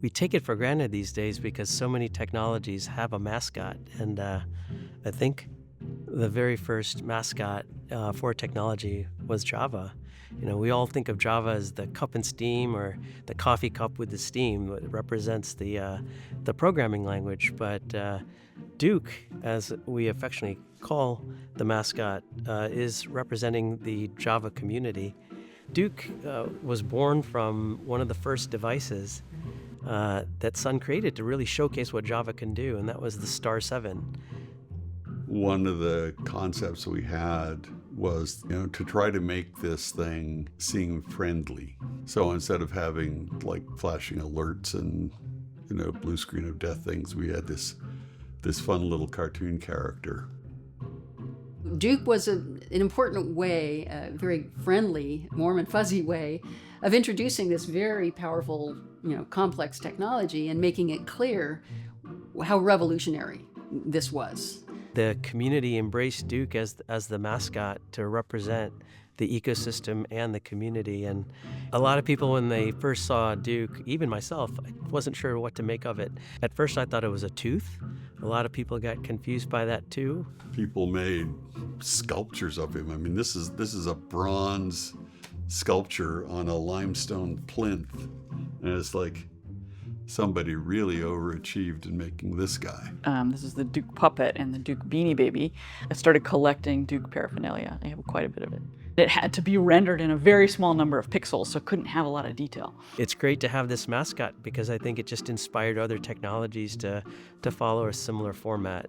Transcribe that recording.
we take it for granted these days because so many technologies have a mascot. And I think the very first mascot for technology was Java. We all think of Java as the cup and steam or the coffee cup with the steam that represents the programming language. But Duke, as we affectionately call the mascot, is representing the Java community. Duke was born from one of the first devices that Sun created to really showcase what Java can do, and that was the Star 7. One of the concepts we had was, to try to make this thing seem friendly. So instead of having like flashing alerts and, blue screen of death things, we had this fun little cartoon character. Duke was an important way, a very friendly, warm and fuzzy way of introducing this very powerful, complex technology and making it clear how revolutionary this was. The community embraced Duke as the mascot to represent the ecosystem and the community. And a lot of people, when they first saw Duke, even myself, I wasn't sure what to make of it. At first, I thought it was a tooth. A lot of people got confused by that too. People made sculptures of him. I mean, this is a bronze sculpture on a limestone plinth, and it's like somebody really overachieved in making this guy. This is the Duke puppet and the Duke Beanie Baby. I started collecting Duke paraphernalia. I have quite a bit of it. It had to be rendered in a very small number of pixels, so it couldn't have a lot of detail. It's great to have this mascot because I think it just inspired other technologies to follow a similar format.